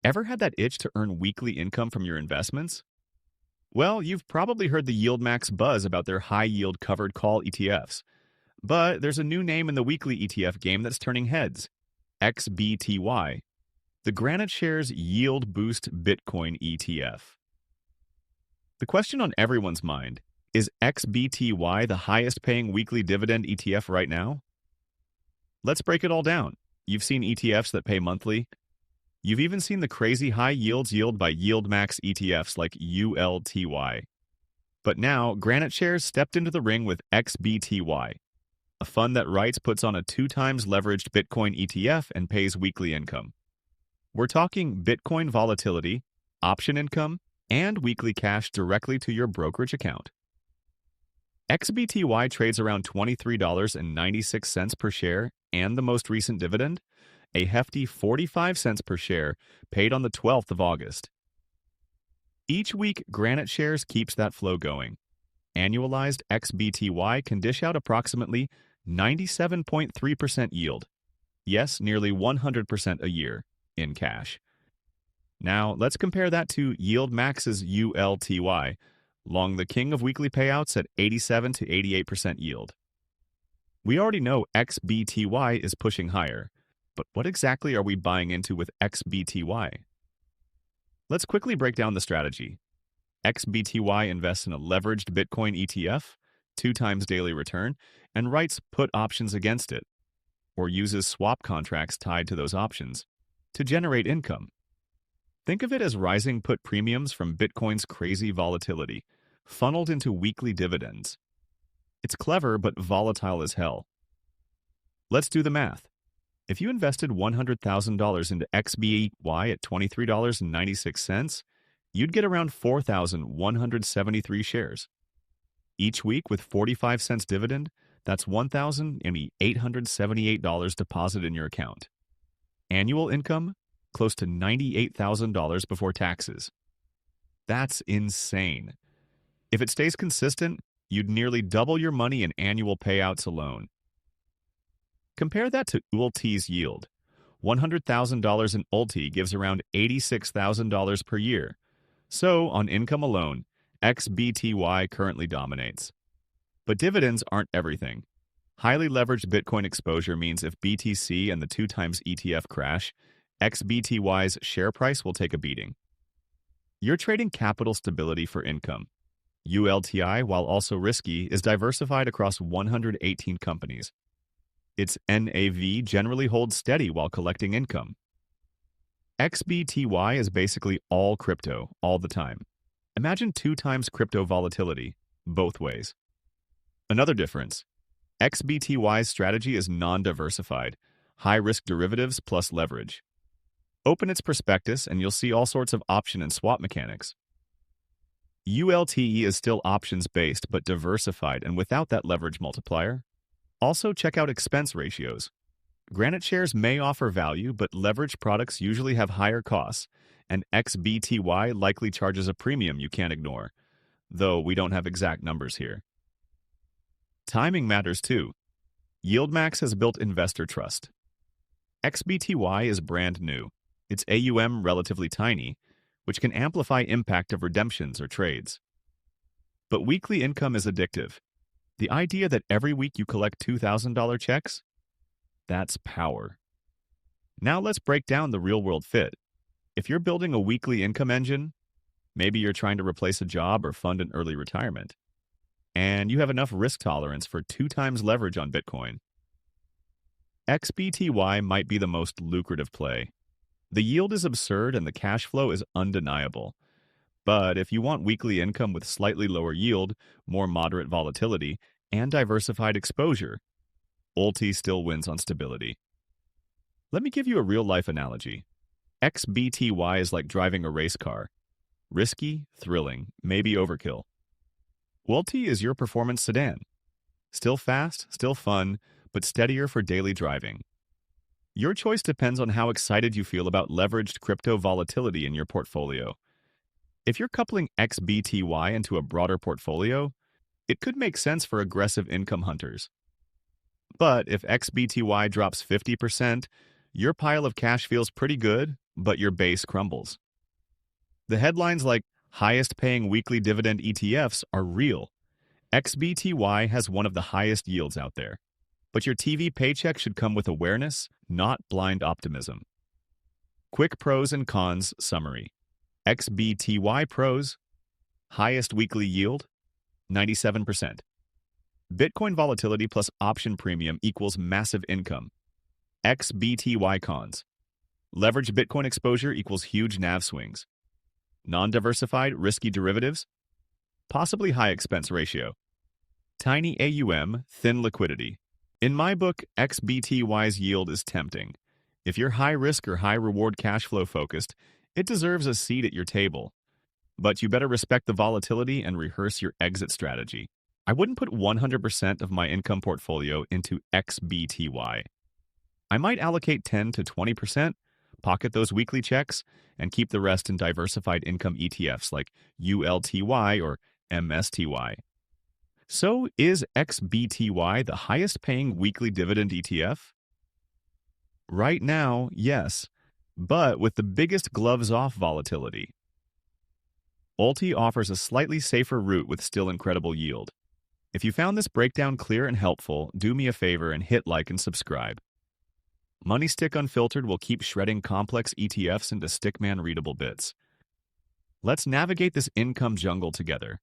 Ever had that itch to earn weekly income from your investments? Well, you've probably heard the YieldMax buzz about their high-yield covered call ETFs. But there's a new name in the weekly ETF game that's turning heads: XBTY, the GraniteShares Yield Boost Bitcoin ETF. The question on everyone's mind is XBTY the highest paying weekly dividend ETF right now? Let's break it all down. You've seen ETFs that pay monthly. You've even seen the crazy high yields yield by YieldMax ETFs like ULTY. But now, GraniteShares stepped into the ring with XBTY, a fund that writes puts on a 2x leveraged Bitcoin ETF and pays weekly income. We're talking Bitcoin volatility, option income, and weekly cash directly to your brokerage account. XBTY trades around $23.96 per share, and the most recent dividend, a hefty 45 cents per share, paid on the 12th of August. Each week, GraniteShares keeps that flow going. Annualized XBTY can dish out approximately 97.3% yield. Yes, nearly 100% a year in cash. Now, let's compare that to YieldMax's ULTY, long the king of weekly payouts at 87 to 88% yield. We already know XBTY is pushing higher, but what exactly are we buying into with XBTY? Let's quickly break down the strategy. XBTY invests in a leveraged Bitcoin ETF, 2x daily return, and writes put options against it, or uses swap contracts tied to those options, to generate income. Think of it as rising put premiums from Bitcoin's crazy volatility, funneled into weekly dividends. It's clever, but volatile as hell. Let's do the math. If you invested $100,000 into XBTY at $23.96, you'd get around 4,173 shares. Each week with 45 cents dividend, that's $1,878 deposited in your account. Annual income, close to $98,000 before taxes. That's insane. If it stays consistent, you'd nearly double your money in annual payouts alone. Compare that to ULTY's yield. $100,000 in ULTY gives around $86,000 per year. So, on income alone, XBTY currently dominates. But dividends aren't everything. Highly leveraged Bitcoin exposure means if BTC and the 2x ETF crash, XBTY's share price will take a beating. You're trading capital stability for income. ULTY, while also risky, is diversified across 118 companies. Its NAV generally holds steady while collecting income. XBTY is basically all crypto, all the time. Imagine 2x crypto volatility, both ways. Another difference: XBTY's strategy is non-diversified, high-risk derivatives plus leverage. Open its prospectus and you'll see all sorts of option and swap mechanics. ULTY is still options-based but diversified and without that leverage multiplier. Also, check out expense ratios. GraniteShares may offer value, but leveraged products usually have higher costs, and XBTY likely charges a premium you can't ignore, though we don't have exact numbers here. Timing matters too. YieldMax has built investor trust. XBTY is brand new. Its AUM relatively tiny, which can amplify impact of redemptions or trades. But weekly income is addictive. The idea that every week you collect $2,000 checks? That's power. Now let's break down the real-world fit. If you're building a weekly income engine, maybe you're trying to replace a job or fund an early retirement, and you have enough risk tolerance for 2x leverage on Bitcoin, XBTY might be the most lucrative play. The yield is absurd and the cash flow is undeniable. But if you want weekly income with slightly lower yield, more moderate volatility, and diversified exposure, ULTY still wins on stability. Let me give you a real-life analogy. XBTY is like driving a race car. Risky, thrilling, maybe overkill. ULTY is your performance sedan. Still fast, still fun, but steadier for daily driving. Your choice depends on how excited you feel about leveraged crypto volatility in your portfolio. If you're coupling XBTY into a broader portfolio, it could make sense for aggressive income hunters. But if XBTY drops 50%, your pile of cash feels pretty good, but your base crumbles. The headlines like highest paying weekly dividend ETFs are real. XBTY has one of the highest yields out there. But your TV paycheck should come with awareness, not blind optimism. Quick pros and cons summary. XBTY pros, highest weekly yield, 97%. Bitcoin volatility plus option premium equals massive income. XBTY cons. Leveraged Bitcoin exposure equals huge NAV swings. Non-diversified, risky derivatives, possibly high expense ratio. Tiny AUM, thin liquidity. In my book, XBTY's yield is tempting. If you're high risk or high reward cash flow focused, it deserves a seat at your table. But you better respect the volatility and rehearse your exit strategy. I wouldn't put 100% of my income portfolio into XBTY. I might allocate 10 to 20%, pocket those weekly checks, and keep the rest in diversified income ETFs like ULTY or MSTY. So is XBTY the highest paying weekly dividend ETF? Right now, yes, but with the biggest gloves off volatility. ULTY offers a slightly safer route with still incredible yield. If you found this breakdown clear and helpful, do me a favor and hit like and subscribe. Money Stick Unfiltered will keep shredding complex ETFs into stickman readable bits. Let's navigate this income jungle together.